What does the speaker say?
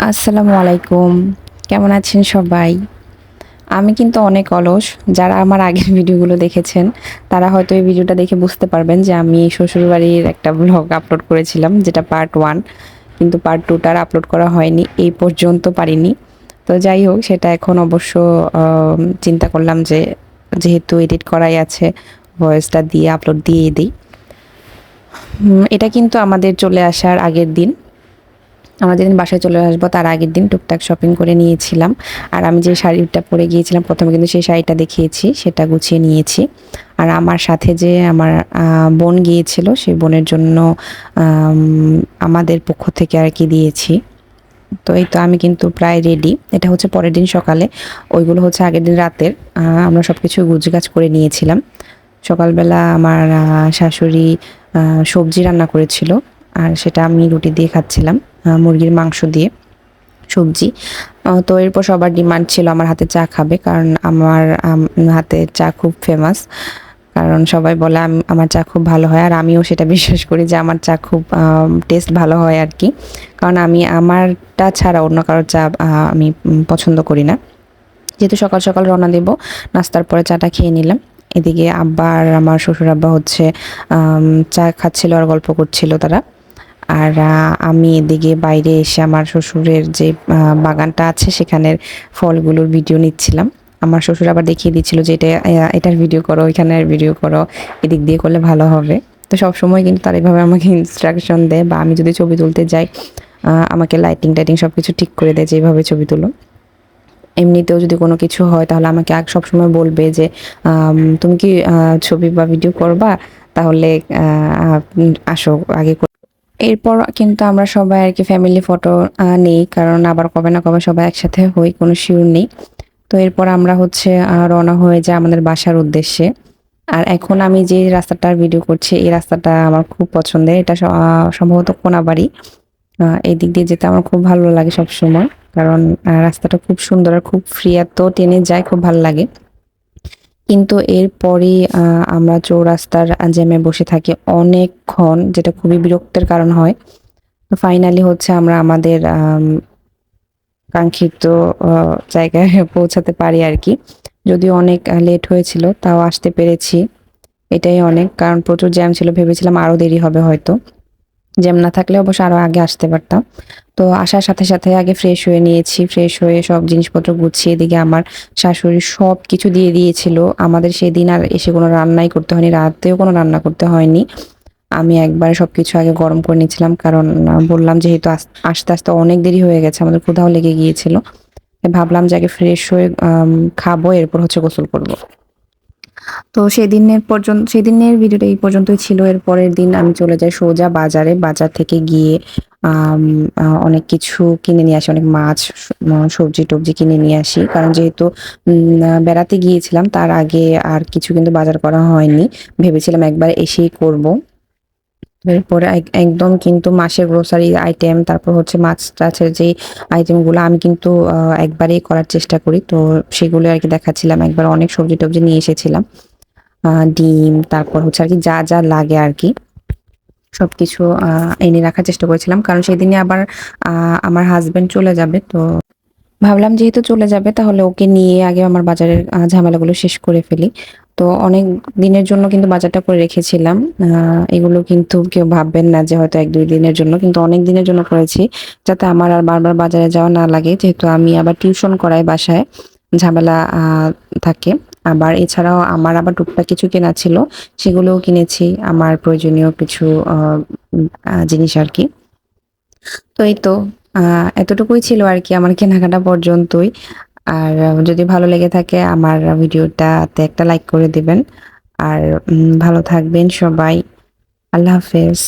আসসালামু আলাইকুম। কেমন আছেন সবাই? আমি কিন্তু অনেক অলস। যারা আমার আগের ভিডিওগুলো দেখেছেন, তারা হয়তো এই ভিডিওটা দেখে বুঝতে পারবেন যে আমি শ্বশুরবাড়ির একটা ব্লগ আপলোড করেছিলাম যেটা পার্ট 1, কিন্তু পার্ট 2 টা আর আপলোড করা হয়নি। এই পর্যন্ত পারিনি। তো যাই হোক সেটা এখন অবশ্য চিন্তা করলাম যে যেহেতু এডিট করাই আছে, ভয়েসটা দিয়ে আপলোড দিয়েই দেই। এটা কিন্তু আমাদের চলে আসার আগের দিন। আমরা যেদিন বাসায় চলে আসবো তার আগের দিন টুকটাক শপিং করে নিয়েছিলাম। আর আমি যে শাড়িটা পরে গিয়েছিলাম প্রথমে কিন্তু সেই শাড়িটা দেখিয়েছি, সেটা গুছিয়ে নিয়েছি। আর আমার সাথে যে আমার বোন গিয়েছিল সেই বোনের জন্য আমাদের পক্ষ থেকে আর কি দিয়েছি। তো এই তো আমি কিন্তু প্রায় রেডি। এটা হচ্ছে পরের দিন সকালে, ওইগুলো হচ্ছে আগের দিন রাতের। আমরা সব কিছু গুছগাছ করে নিয়েছিলাম। সকালবেলা আমার শাশুড়ি সবজি রান্না করেছিল, আর সেটা আমি রুটি দিয়ে খাচ্ছিলাম, মুরগির মাংস দিয়ে সবজি। তো এরপর সবার ডিমান্ড ছিল আমার হাতে চা খাবে, কারণ আমার হাতের চা খুব ফেমাস। কারণ সবাই বলে আমার চা খুব ভালো হয়, আর আমিও সেটা বিশ্বাস করি যে আমার চা খুব টেস্ট ভালো হয় আর কি। কারণ আমি আমারটা ছাড়া অন্য কারোর চা আমি পছন্দ করি না। যেহেতু সকাল সকাল রওনা দেব, নাস্তার পরে চাটা খেয়ে নিলাম। এদিকে আব্বা আর আমার শ্বশুর আব্বা হচ্ছে চা খাচ্ছিল আর গল্প করছিল তারা। আর আমি এদিকে বাইরে এসে আমার শ্বশুরের যে বাগানটা আছে সেখানের ফলগুলোর ভিডিও নিচ্ছিলাম। আমার শ্বশুর আবার দেখিয়ে দিচ্ছিল যে এটার ভিডিও করো, এখানের ভিডিও করো, এদিক দিয়ে করলে ভালো হবে। তো সবসময় কিন্তু তারা এভাবে আমাকে ইনস্ট্রাকশন দেয়, বা আমি যদি ছবি তুলতে যাই আমাকে লাইটিং টাইটিং সব কিছু ঠিক করে দেয় যে এইভাবে ছবি তুলো। এমনিতেও যদি কোনো কিছু হয় তাহলে আমাকে সবসময় বলবে যে তুমি কি ছবি বা ভিডিও করবা, তাহলে আসো আগে। এরপর কিন্তু আমরা সবাই আর কি ফ্যামিলি ফটো নেই, কারণ আবার কবে না কবে সবাই একসাথে হই কোনো শিওর নেই। তো এরপর আমরা হচ্ছে রওনা হয়ে যাই আমাদের বাসার উদ্দেশ্যে। আর এখন আমি যে রাস্তাটার ভিডিও করছি এই রাস্তাটা আমার খুব পছন্দের। এটা সম্ভবত কোনাবাড়ি। এই দিক দিয়ে যেতে আমার খুব ভালো লাগে সব সময়, কারণ রাস্তাটা খুব সুন্দর আর খুব ফ্রি, এত টেনে যায় খুব ভালো লাগে। কিন্তু এরপরই আমরা চৌরাস্তার জ্যামে বসে থাকি অনেকক্ষণ, যেটা খুবই বিরক্তের কারণ হয়। তো ফাইনালি হচ্ছে আমরা আমাদের কাঙ্ক্ষিত জায়গায় পৌঁছাতে পারি আর কি। যদিও অনেক লেট হয়েছিল, তাও আসতে পেরেছি। এটাই অনেক, কারণ প্রচুর জ্যাম ছিল, ভেবেছিলাম আরো দেরি হবে হয়তো। জ্যাম না থাকলে অবশ্য আরো আগে আসতে পারতাম। তো আসার সাথে সাথে আগে ফ্রেশ হয়ে নিয়েছি, ফ্রেশ হয়ে সব জিনিসপত্র গুছিয়ে এদিকে আমার শাশুড়ি সব কিছু দিয়ে দিয়েছিল। আমাদের সেদিন আর এসে কোনো রান্নাই করতে হয়নি, রাতেও কোনো রান্না করতে হয়নি। আমি একবারে সবকিছু আগে গরম করে নিচ্ছিলাম, কারণ বললাম যেহেতু আসতে আসতে অনেক দেরি হয়ে গেছে, আমাদের ক্ষুধাও লেগে গিয়েছিল। তাই ভাবলাম যে আগে ফ্রেশ হয়ে খাবো, এরপর হচ্ছে গোসল করব। তো সেদিনের ভিডিওটা এই পর্যন্তই ছিল। এর পরের দিন আমি চলে যাই সোজা বাজারে। বাজার থেকে গিয়ে আম অনেক কিছু কিনে নিয়ে আসি। অনেক মাছ, সবজি-টবজি কিনে নিয়ে আসি। কারণ যেহেতু বেড়াতে গিয়েছিলাম তার আগে আর কিছু কিন্তু বাজার করা হয়নি। ভেবেছিলাম একবার এসেই করব। এরপরে একদম কিন্তু মাসের গ্রোসারি আইটেম, তারপর হচ্ছে মাছ-টাছের যেই আইটেমগুলো আমি কিন্তু একবারেই করার চেষ্টা করি। তো সেগুলো আরকি দেখাচ্ছিলাম। একবার অনেক সবজি-টবজি নিয়ে এসেছিলাম। ডিম, তারপর হচ্ছে আরকি যা, যা লাগে আরকি সবকিছু এনে রাখার চেষ্টা করেছিলাম। কারণ সেদিনই আবার আ আমার হাসব্যান্ড চলে যাবে। তো ভাবলাম যেহেতু চলে যাবে তাহলে ওকে নিয়ে আগে আমার বাজারের ঝামেলাগুলো শেষ করে ফেলি। তো অনেক দিনের জন্য কিন্তু বাজারটা করে রেখেছিলাম। এগুলো কিন্তু কেউ ভাববেন না যে হয়তো ১-২ দিনের জন্য, কিন্তু অনেক দিনের জন্য করেছি। যাতে আমার আর বারবার বাজারে যাওয়া না লাগে। যেহেতু আমি আবার টিউশন করাই বাসায়, ঝামেলা থাকে। আবার এছাড়াও আমার আবার টুকটাক কিছু কেনা ছিল, সেগুলোও কিনেছি। আমার প্রয়োজনীয় কিছু আ উম জিনিস আরকি। তো এই তো আ এতটুকুই ছিল আরকি আমার কেনাকাটা পর্যন্তই। আর যদি ভালো লেগে থাকে আমার ভিডিওটাতে একটা লাইক করে দিবেন। আর ভালো থাকবেন সবাই। আল্লাহ হাফেজ।